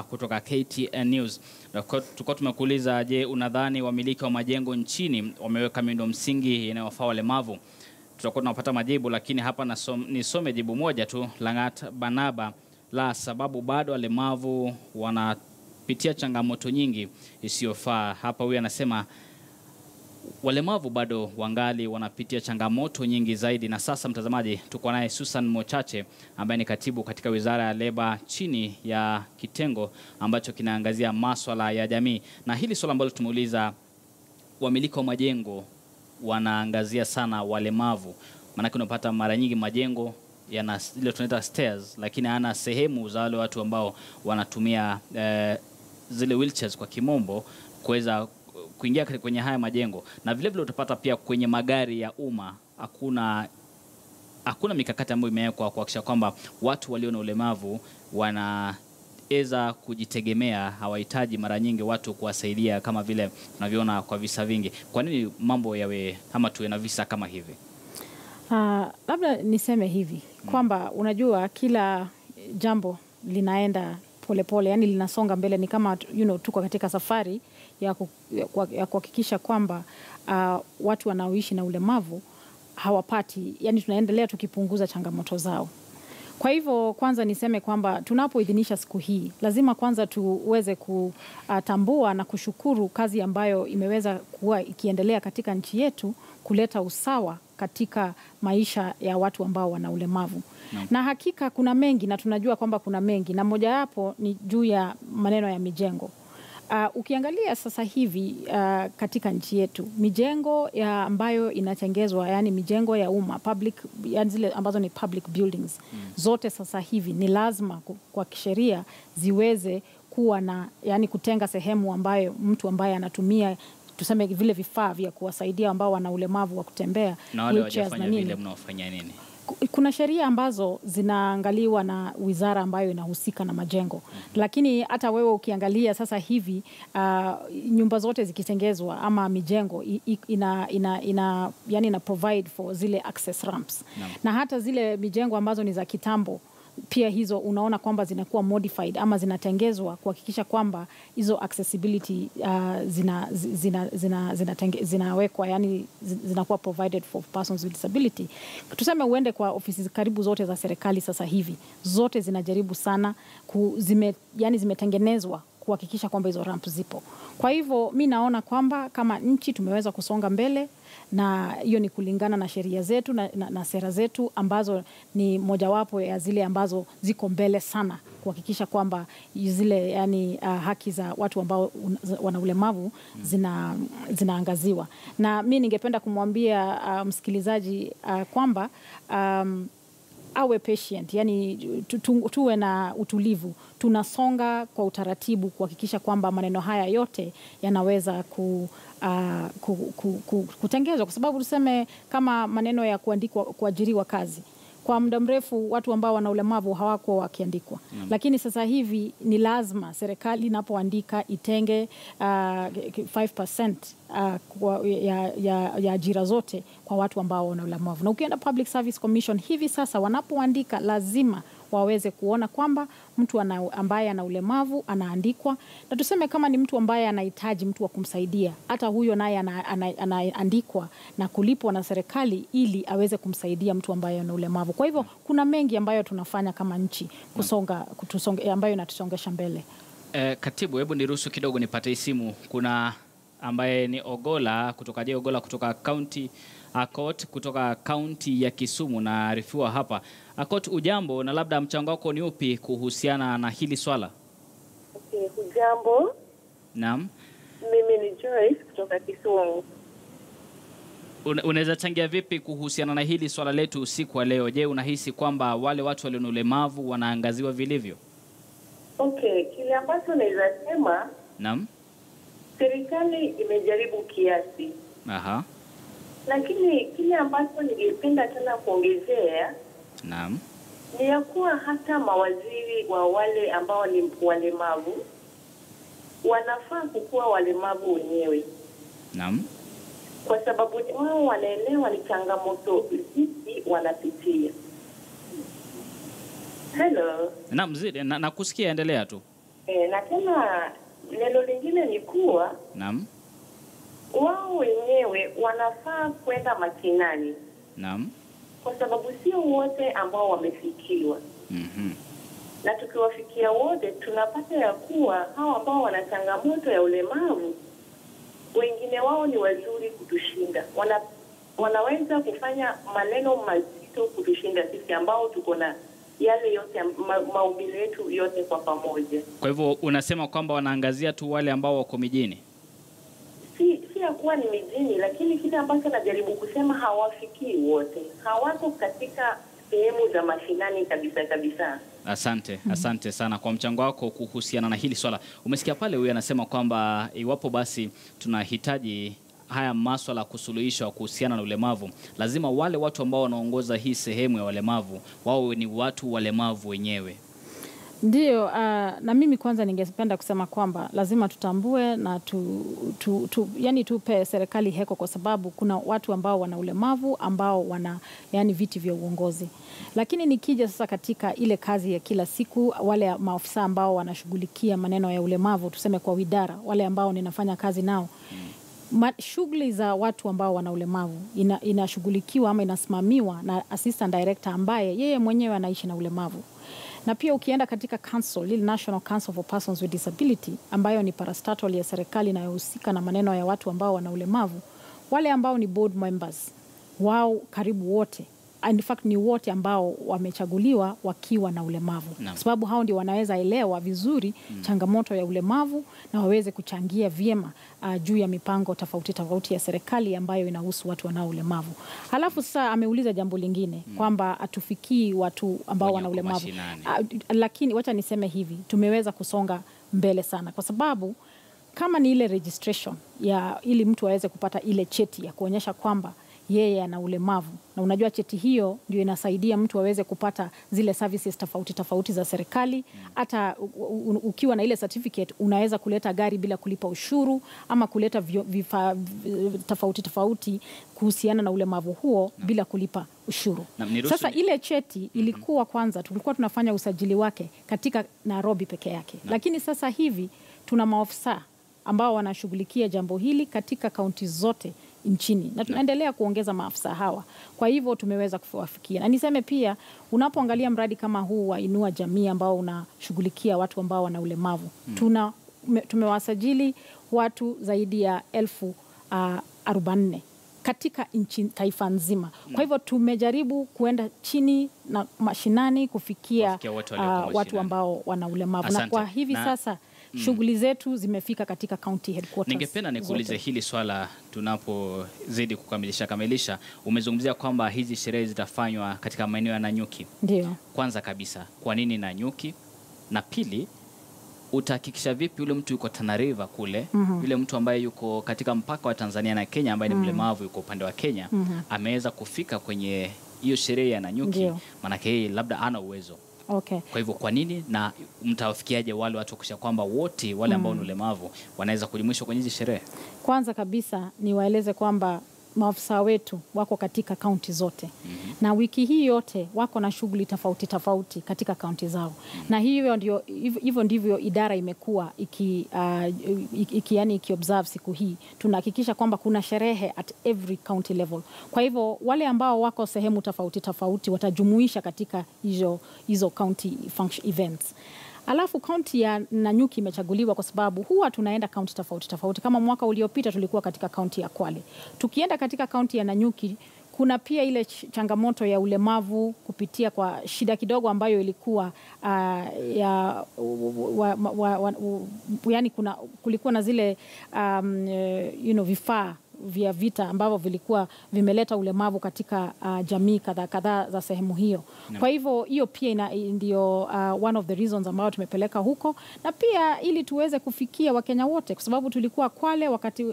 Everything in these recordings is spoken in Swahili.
Kutoka KTN News. Tulikuwa tumekuuliza, je, unadhani wamiliki wa majengo nchini wameweka miundo msingi inayowafaa walemavu? Tutakuwa tunapata majibu, lakini hapa nisome jibu moja tu. Langat Banaba, la sababu bado walemavu wanapitia changamoto nyingi isiyofaa. Hapa huyu anasema walemavu bado wangali wanapitia changamoto nyingi zaidi. Na sasa mtazamaji, tuko naye Susan Mochache ambaye ni katibu katika Wizara ya Leba chini ya kitengo ambacho kinaangazia masuala ya jamii. Na hili swala ambalo tumeuliza, wamiliki wa majengo wanaangazia sana walemavu. Maana unapata mara nyingi majengo yana ile tunaita stairs, lakini hana sehemu za wale watu ambao wanatumia zile wheelchairs kwa kimombo kuweza kuingia kwenye haya majengo. Na vile vile utapata pia kwenye magari ya umma hakuna mikakati ambayo imewekwa kuhakikisha kwamba watu walio na ulemavu wanaweza kujitegemea. Hawahitaji mara nyingi watu kuwasaidia kama vile tunavyoona kwa visa vingi. Kwa nini mambo yawe ama tuwe na visa kama hivi? Labda niseme hivi kwamba unajua kila jambo linaenda polepole, yani linasonga mbele. Ni kama tuko katika safari ya kuhakikisha kwamba watu wanaoishi na ulemavu hawapati, yani tunaendelea tukipunguza changamoto zao. Kwa hivyo kwanza niseme kwamba tunapoidhinisha siku hii, lazima kwanza tuweze kutambua na kushukuru kazi ambayo imeweza kuwa ikiendelea katika nchi yetu kuleta usawa katika maisha ya watu ambao wana ulemavu. Na hakika kuna mengi, na tunajua kwamba kuna mengi, na moja yapo ni juu ya maneno ya mijengo. Ukiangalia sasa hivi katika nchi yetu, mijengo ambayo inatengezwa, yani mijengo ya umma, public, yani zile ambazo ni public buildings, zote sasa hivi ni lazima kwa kisheria ziweze kuwa na, yani kutenga sehemu ambayo mtu ambaye anatumia tuseme vile vifaa vya kuwasaidia ambao wana ulemavu wa kutembea. Na wale wajafanya vile mnaofanya nini? Kuna sheria ambazo zinaangaliwa na wizara ambayo inahusika na majengo. Lakini hata wewe ukiangalia sasa hivi nyumba zote zikitengezwa ama mijengo ina provide for zile access ramps. Na hata zile mijengo ambazo ni za kitambo pia hizo unaona kwamba zinakuwa modified ama zinatengezwa kuhakikisha kwamba hizo accessibility zinawekwa, yani zinakuwa provided for persons with disability. Tuseme uende kwa ofisi karibu zote za serikali sasa hivi, zote zinajaribu sana zimetengenezwa kuhakikisha kwamba hizo ramp zipo. Kwa hivyo mi naona kwamba kama nchi tumeweza kusonga mbele, na hiyo ni kulingana na sheria zetu na sera zetu ambazo ni mojawapo ya zile ambazo ziko mbele sana kuhakikisha kwamba zile haki za watu ambao wana ulemavu zinaangaziwa. Na mi ningependa kumwambia msikilizaji kwamba awe patient, yani tuwe na utulivu. Tunasonga kwa utaratibu kuhakikisha kwamba maneno haya yote yanaweza kutengezwa, kwa sababu tuseme kama maneno ya kuajiriwa kazi, kwa muda mrefu watu ambao wana ulemavu hawakuwa wakiandikwa. Lakini sasa hivi ni lazima serikali inapoandika itenge 5% ya ajira zote kwa watu ambao wana ulemavu. Na ukienda Public Service Commission hivi sasa wanapoandika lazima waweze kuona kwamba mtu ambaye ana ulemavu anaandikwa. Na tuseme kama ni mtu ambaye anahitaji mtu wa kumsaidia, hata huyo naye anaandikwa na kulipwa na serikali ili aweze kumsaidia mtu ambaye ana ulemavu. Kwa hivyo kuna mengi ambayo tunafanya kama nchi ambayo inatusongesha mbele. Katibu, hebu niruhusu kidogo nipate simu. Kuna ambaye ni Ogola kutoka county Akot kutoka kaunti ya Kisumu, na arifiwa hapa. Akot, ujambo, na labda mchango wako ni upi kuhusiana na hili swala? Ujambo. Naam. Mimi ni Joyce kutoka Kisumu. Unaweza changia vipi kuhusiana na hili swala letu usiku wa leo? Je, unahisi kwamba wale watu walio na ulemavu wanaangaziwa vilivyo? Kile ambacho naweza sema, naam, serikali imejaribu kiasi. Lakini kile ambacho ningependa tena kuongezea, naam, ni ya kuwa hata mawaziri wa wale ambao ni walemavu wanafaa kukuwa walemavu wenyewe. Naam. Kwa sababu wao wanaelewa ni changamoto zipi wanapitia. Hello. Naam, nakusikia, endelea tu. Na tena neno lingine ni kuwa Naam. wao wenyewe wanafaa kwenda mashinani. Naam. Kwa sababu sio wote ambao wamefikiwa. Na tukiwafikia wote tunapata ya kuwa hao ambao wana changamoto ya ulemavu wengine wao ni wazuri kutushinda. Wanaweza kufanya maneno mazito kutushinda sisi ambao tuko na yale yote maumbile yetu yote kwa pamoja. Kwa hivyo unasema kwamba wanaangazia tu wale ambao wako mijini? Si ya kuwa ni mijini, lakini kile ambacho najaribu kusema hawafikii wote. Hawako katika sehemu za mashinani kabisa. Asante sana kwa mchango wako kuhusiana na hili swala. Umesikia pale huyu anasema kwamba iwapo basi tunahitaji haya masuala kusuluhishwa kuhusiana na ulemavu, lazima wale watu ambao wanaongoza hii sehemu ya walemavu wao ni watu walemavu wenyewe. Ndio, na mimi kwanza ningependa kusema kwamba lazima tutambue na yani tupe serikali heko, kwa sababu kuna watu ambao wana ulemavu ambao wana yani viti vya uongozi. Lakini nikija sasa katika ile kazi ya kila siku, wale maafisa ambao wanashughulikia maneno ya ulemavu, tuseme kwa widara, wale ambao ninafanya kazi nao, shughuli za watu ambao wana ulemavu inashughulikiwa ama inasimamiwa na assistant director ambaye yeye mwenyewe anaishi na ulemavu. Na pia ukienda katika council, ile National Council for Persons with Disability, ambayo ni parastatal ya serikali inayohusika na maneno ya watu ambao wana ulemavu, wale ambao ni board members wao karibu wote, in fact ni wote ambao wamechaguliwa wakiwa na ulemavu. Sababu hao ndio wanaweza elewa vizuri changamoto ya ulemavu na waweze kuchangia vyema juu ya mipango tofauti ya serikali ambayo inahusu watu wanao ulemavu. Halafu sasa ameuliza jambo lingine kwamba atufikii watu ambao wana ulemavu. Lakini wacha niseme hivi, tumeweza kusonga mbele sana, kwa sababu kama ni ile registration ya ili mtu aweze kupata ile cheti ya kuonyesha kwamba yeye ana ulemavu, na unajua cheti hiyo ndio inasaidia mtu aweze kupata zile services tofauti za serikali. Hata ukiwa na ile certificate unaweza kuleta gari bila kulipa ushuru, ama kuleta vifaa tofauti kuhusiana na ulemavu huo bila kulipa ushuru. Sasa ile cheti ilikuwa kwanza tulikuwa tunafanya usajili wake katika Nairobi peke yake. Lakini sasa hivi tuna maofisa ambao wanashughulikia jambo hili katika kaunti zote nchini, na tunaendelea kuongeza maafisa hawa. Kwa hivyo tumeweza kuwafikia. Na niseme pia, unapoangalia mradi kama huu wa Inua Jamii ambao unashughulikia watu ambao wana ulemavu, tumewasajili watu zaidi ya 1044 katika taifa nzima. Kwa hivyo tumejaribu kuenda chini na mashinani kufikia watu ambao wana ulemavu. Na kwa hivi sasa shughuli zetu zimefika katika county headquarters. Ningependa nikuulize hili swala tunapozidi kukamilisha. Umezungumzia kwamba hizi sherehe zitafanywa katika maeneo ya Nanyuki. Ndio. Kwanza kabisa, kwa nini Nanyuki? Na pili, utahakikisha vipi yule mtu yuko Tana River kule, yule mtu ambaye yuko katika mpaka wa Tanzania na Kenya ambaye ni mlemavu yuko upande wa Kenya, ameweza kufika kwenye hiyo sherehe ya Nanyuki, maana yeye labda hana uwezo. Okay. Kwa hivyo kwa nini, na mtawafikiaje wale watu kisha kwamba wote wale ambao ni ulemavu wanaweza kujumuishwa kwenye hizo sherehe? Kwanza kabisa niwaeleze kwamba maafisa wetu wako katika kaunti zote. Na wiki hii yote wako na shughuli tofauti katika kaunti zao. Na hivyo ndivyo idara imekuwa iki-observe siku hii. Tunahakikisha kwamba kuna sherehe at every county level. Kwa hivyo wale ambao wako sehemu tofauti watajumuisha katika hizo county function events. Alafu kaunti ya Nanyuki imechaguliwa kwa sababu huwa tunaenda kaunti tofauti. Kama mwaka uliopita tulikuwa katika kaunti ya Kwale. Tukienda katika kaunti ya Nanyuki, kuna pia ile changamoto ya ulemavu kupitia kwa shida kidogo ambayo ilikuwa kulikuwa na zile vifaa vya vita ambavyo vilikuwa vimeleta ulemavu katika jamii kadhaa za sehemu hiyo. Kwa hivyo hiyo pia ndio one of the reasons ambao tumepeleka huko, na pia ili tuweze kufikia Wakenya wote, kwa sababu tulikuwa Kwale wakati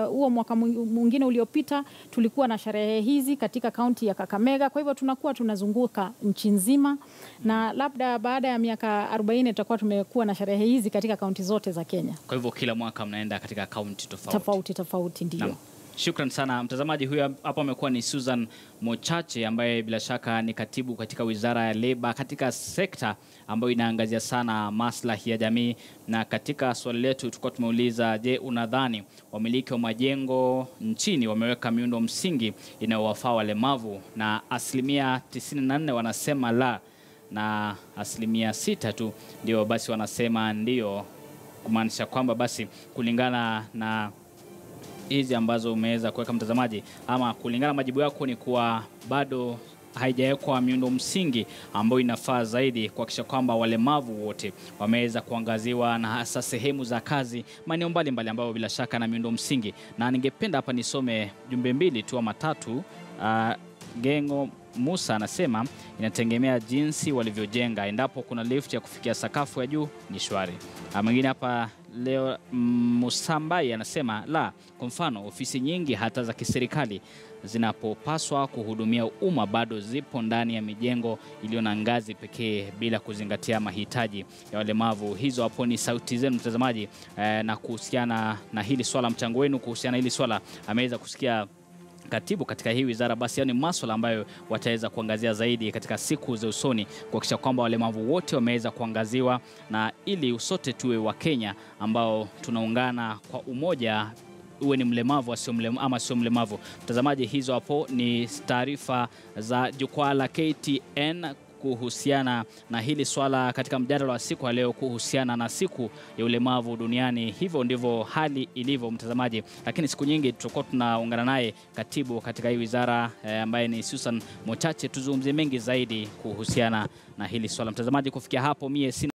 huo mwaka mwingine uliopita tulikuwa na sherehe hizi katika kaunti ya Kakamega. Kwa hivyo tunakuwa tunazunguka nchi nzima, na labda baada ya miaka 40 tutakuwa tumekuwa na sherehe hizi katika kaunti zote za Kenya. Kwa hivyo kila mwaka mnaenda katika kaunti tofauti ndio. Shukran sana mtazamaji. Huyu hapa amekuwa ni Susan Mochache ambaye bila shaka ni katibu katika Wizara ya Leba katika sekta ambayo inaangazia sana maslahi ya jamii. Na katika swali letu tulikuwa tumeuliza, je, unadhani wamiliki wa majengo nchini wameweka miundo msingi inayowafaa walemavu? Na 94% wanasema la, na 6% tu ndio basi wanasema ndio, kumaanisha kwamba basi kulingana na hizi ambazo umeweza kuweka mtazamaji, ama kulingana majibu yako, ni kuwa bado haijawekwa miundo msingi ambayo inafaa zaidi kuhakikisha kwamba walemavu wote wameweza kuangaziwa, na hasa sehemu za kazi, maeneo mbalimbali ambayo bila shaka na miundo msingi. Na ningependa hapa nisome jumbe mbili tu ama tatu. Gengo Musa anasema inategemea jinsi walivyojenga. Endapo kuna lift ya kufikia sakafu ya juu ni shwari. Mwingine hapa leo Musambai anasema la, kwa mfano ofisi nyingi hata za kiserikali zinapopaswa kuhudumia umma bado zipo ndani ya mijengo iliyo na ngazi pekee bila kuzingatia mahitaji ya walemavu. Hizo hapo ni sauti zenu mtazamaji, na kuhusiana na hili swala, mchango wenu kuhusiana na hili swala ameweza kusikia katibu katika hii wizara. Basi yani masuala ambayo wataweza kuangazia zaidi katika siku za usoni, kuhakikisha kwamba walemavu wote wameweza kuangaziwa, na ili sote tuwe wa Kenya ambao tunaungana kwa umoja, uwe ni mlemavu ama sio mlemavu. Mtazamaji, hizo hapo ni taarifa za jukwaa la KTN kuhusiana na hili swala katika mjadala wa siku ya leo kuhusiana na siku ya ulemavu duniani. Hivyo ndivyo hali ilivyo mtazamaji, lakini siku nyingi tutakuwa tunaungana naye katibu katika hii wizara ambaye ni Susan Mochache, tuzungumzie mengi zaidi kuhusiana na hili swala. Mtazamaji, kufikia hapo mie